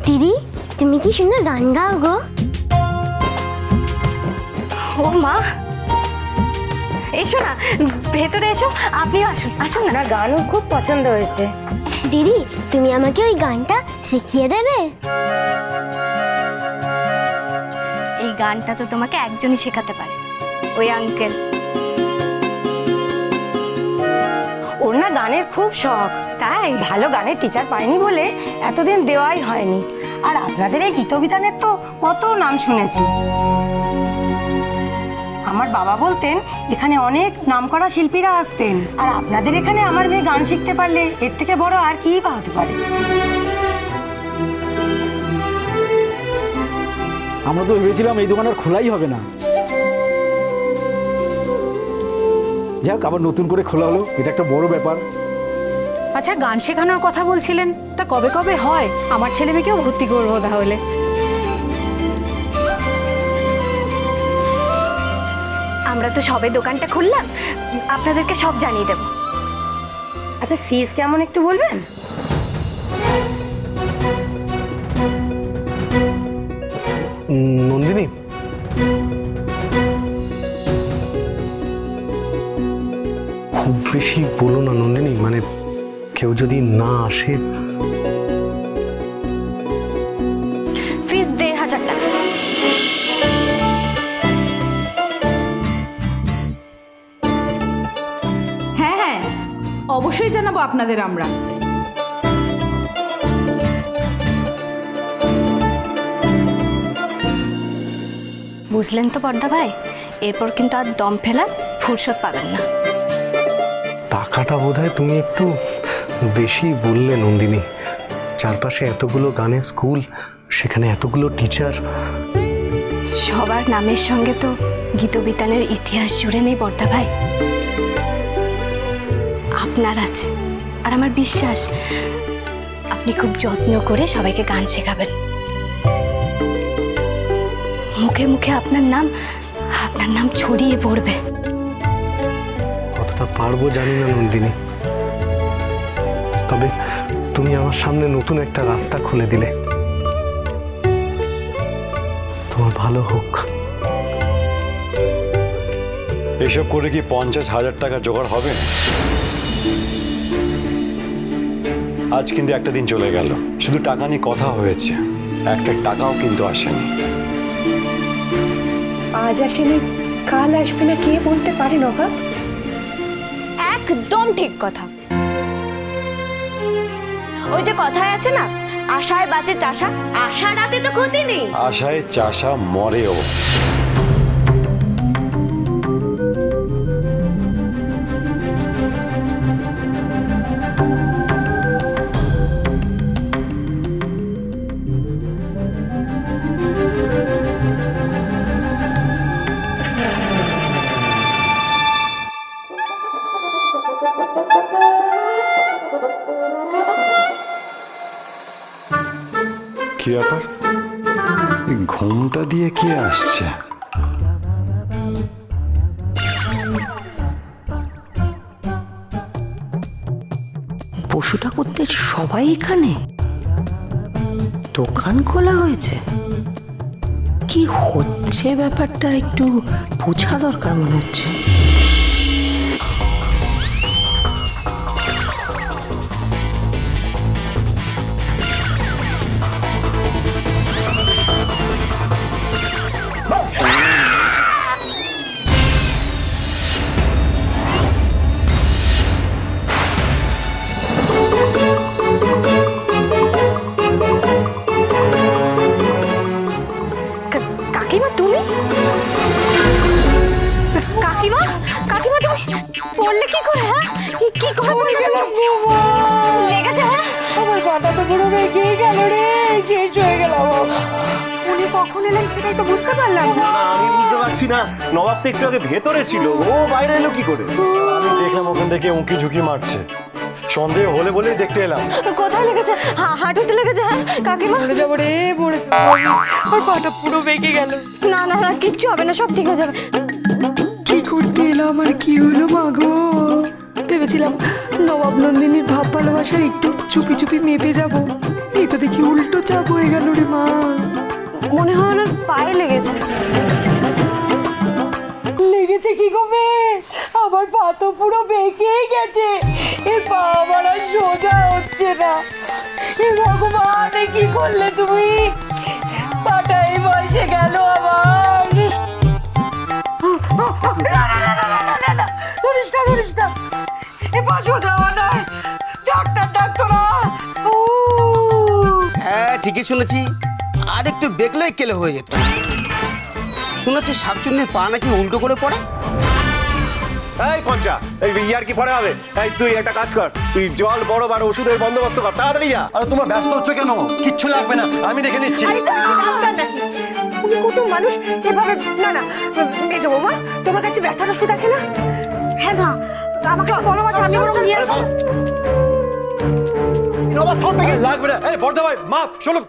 দিদি, তুমি কি সুন্দর গান গাও গো। ও মা, এসো না, ভেতরে এসো। আপনিও আসুন, আসুন না। গানও খুব পছন্দ হয়েছে। দিদি, তুমি আমাকে ওই গানটা শিখিয়ে দেবে? এই গানটা তো তোমাকে একজনই শেখাতে পারে, ওই আঙ্কেল। ওর না গানের খুব শখ, তাই ভালো গানের টিচার পায়নি বলে এতদিন দেওয়াই হয়নি। আর আপনাদের এই গীতবিতানের তো কত নাম শুনেছি। আমার বাবা বলতেন এখানে অনেক নামকরা শিল্পীরা আসতেন, আর আপনাদের এখানে আমার মেয়ে গান শিখতে পারলে এর থেকে বড় আর কি বা হতে পারে। আমরা তো ভেবেছিলাম এই দোকান আর খোলাই হবে না। যাক, আবার নতুন করে খোলা হলো, এটা একটা বড় ব্যাপার। আচ্ছা, গান শেখানোর কথা বলছিলেন, তা কবে কবে হয়? আমার ছেলে মেয়েকেও ভর্তি করবো তাহলে। আমরা তো সবে দোকানটা খুললাম, আপনাদেরকে সব জানিয়ে দেব। আচ্ছা, ফিস কেমন একটু বলবেন? নন্দিনী, খুব বেশি বলো না নন্দিনী, মানে কেউ যদি না আসে। ফিস ১,৫০০ টাকা। হ্যাঁ হ্যাঁ, অবশ্যই জানাবো আপনাদের আমরা। বুঝলেন তো পর্দা ভাই, এরপর কিন্তু আর দম ফেলা ফুরসত পাবেন না। টাকাটা বোধহয় তুমি একটু বেশি বললে নন্দিনী। চারপাশে এতগুলো গানের স্কুল, সেখানে এতগুলো টিচার। সবার নামের সঙ্গে তো গীতবিতানের ইতিহাস জুড়ে নেই পর্দা ভাই। আপনার আছে, আর আমার বিশ্বাস আপনি খুব যত্ন করে সবাইকে গান শেখাবেন। মুখে মুখে আপনার নাম ছড়িয়ে পড়বে। কতটা পারবো জানি না নন্দিনী, তবে তুমি আমার সামনে নতুন একটা রাস্তা খুলে দিলে। তোমার ভালো হোক। এসব করে কি ৫০,০০০ টাকা জোগাড় হবে? আজ কিন্তু একটা দিন চলে গেল, শুধু টাকা নিয়ে কথা হয়েছে, একটা টাকাও কিন্তু আসেনি। আজ আসেনি, কাল আসবে না কে বলতে পারে নবাব? একদম ঠিক কথা। ওই যে কথায় আছে না, আশায় বাঁচে চাষা, আশা রাতে তো ক্ষতি নেই। আশায় চাষা মরেও। কি ব্যাপার, এই ঘুমটা দিয়ে কে আসছে? পশুটা করতে সবাই এখানে, দোকান খোলা হয়েছে, কি হচ্ছে ব্যাপারটা একটু বোঝা দরকার মনে হচ্ছে। কাকিমা তুমি? কাকিমা, কাকিমা তুমি পড়লে কি করে? হ্যাঁ, কি করে পড়লে? লেগেছে? হ্যাঁ, আমার পাটা তো পুরো বেঁকেই গেল রে, শেষ হয়ে গেল। উনি কখন এলেন সেটাই তো বুঝতে পারলাম না। আমি বুঝতে পারছি না, নবাব তো একটু আগে ভেতরে ছিল, ও বাইরে এলো কি করে? আমি দেখলাম ওখান থেকে উঁকি ঝুঁকি মারছে, সন্দেহ হলে বলেই দেখতে এলাম। কোথায় লেগেছে? হাঁটুতে লেগেছে? হ্যাঁ কাকিমা, পড়ে যাবো রে, পড়ে আর পাটা পুরো বেঁকে গেল। না না না, কিচ্ছু হবে না, সব ঠিক হয়ে যাবে। কি করতে এলাম আর কি হলো মা গো? ভেবেছিলাম নবাব নন্দিনীর ভাব ভালোবাসা একটু চুপি চুপি মেপে যাব, এই তো দেখি উল্টো চাপ হয়ে গেল রে মা। মনে হয় ওনার পায়ে লেগেছে। লেগেছে কি গো মেয়ে? আমার পা তো পুরো বেঁকেই গেছে, এ পা আমার আর সোজা হচ্ছে না। এ ভগবান, এ কি করলে তুমি? পাটা এই বয়সে গেল আমার। ধরিস না, ধরিস না, এ পা সোজা হওয়া নয়। Doctor, doctor. হ্যাঁ ঠিকই শুনেছি, আর একটু দেখলেই কেলে হয়ে যেত। শুনেছি শাকচুন্নির পা নাকি উল্টো করে পড়ে। এই পঞ্চা, এই ইয়ার কি পরে হবে? এই তুই একটা কাজ কর, তুই জল বড় আর ওষুধের বন্দোবস্ত কর, তাড়াতাড়ি যা। আরে তোমরা ব্যস্ত হচ্ছে কেন? কিচ্ছু লাগবে না, আমি দেখে নিচ্ছি। তুমি কত মানুষ এভাবে? না না মেজো বৌমা, তোমার কাছে ব্যথার ওষুধ আছে না? হ্যাঁ মা, আমাকে বলো মাঝে, আমি বরং নিয়ে আসবো। লাগবে না। এই বড়দা ভাই, মা শোনো,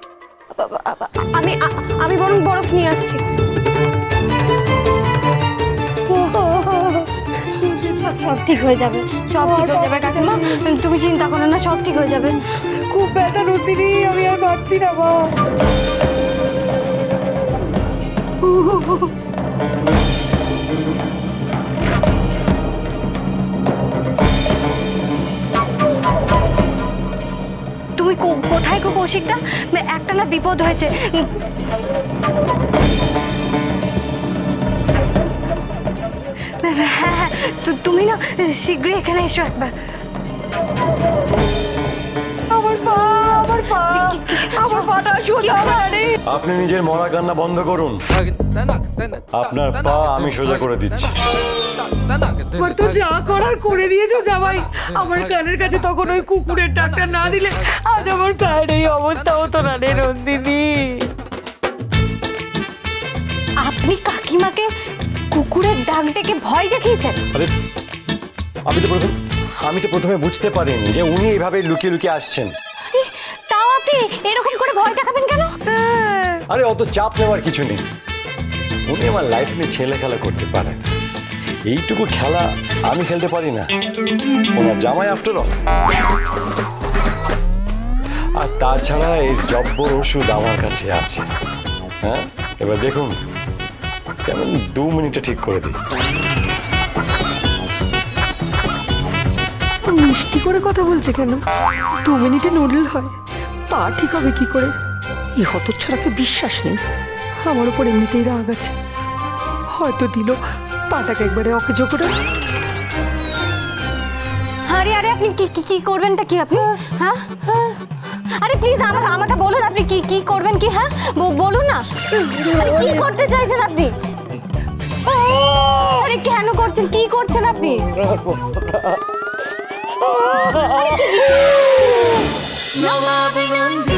আমি বরং বরফ নিয়ে আসছি। সব ঠিক হয়ে যাবে, সব ঠিক হয়ে যাবে কাকিমা, তুমি চিন্তা করো না, সব ঠিক হয়ে যাবে। খুব ব্যথা নতিনি, আমি আর পারছি না মা। তুমি কোথায় গো কৌশিকদা? একটা না বিপদ হয়েছে। হ্যাঁ হ্যাঁ, তুমি না শীঘ্রই এখানে এসো একবার। আমার পা, আমার পা, আমার পাটা সোজা হয়নি। আপনি নিজের মরা কান্না বন্ধ করুন। আপনার পা আমি সোজা করে দিচ্ছি। আমার তো যা করার করে দিয়েছো জামাই। আমার কানের কাছে তখন ওই কুকুরের ডাকটা না দিলে আজ আমার পায়ের এই অবস্থা হতো না রে নন্দিনী। আপনি কাকিমাকে কুকুরের ডাক ডেকে ভয় দেখিয়েছেন? আরে আমি তো প্রথমে বুঝতে পারিনি যে উনি এইভাবে লুকিয়ে লুকিয়ে আসছেন। তাও আপনি এরকম করে ভয় দেখাবেন কেন? আরে অত চাপ নেওয়ার কিছু নেই, উনি আমার লাইফ নিয়ে ছেলে খেলা করতে পারে, এইটুকু খেলা আমি খেলতে পারি না? ওনার জামাই আফটার অল। আর তাছাড়া এই জব্বর ওষুধ আমার কাছে আছে। হ্যাঁ, এবার দেখুন কেমন 2 মিনিটে ঠিক করে দিই। মিষ্টি করে কথা বলছে কেন? 2 মিনিটে নুডল হয়? পা ঠিক হবে কি করে? এই হতচ্ছাড়াকে বিশ্বাস নেই। আমার উপর এমনিতেই রাগ আছে, হয়তো দিল পাটাকে একবারে অকেজো করে। আরে আরে আপনি কি করবেনটা কি আপনি? হ্যাঁ, আরে প্লিজ আমাকে বলুন, আপনি কি করবেন কি? হ্যাঁ বলুন না, আরে কি করতে চাইছেন আপনি? আরে কেন করছেন, কি করছেন আপনি? নবাব নন্দিনী।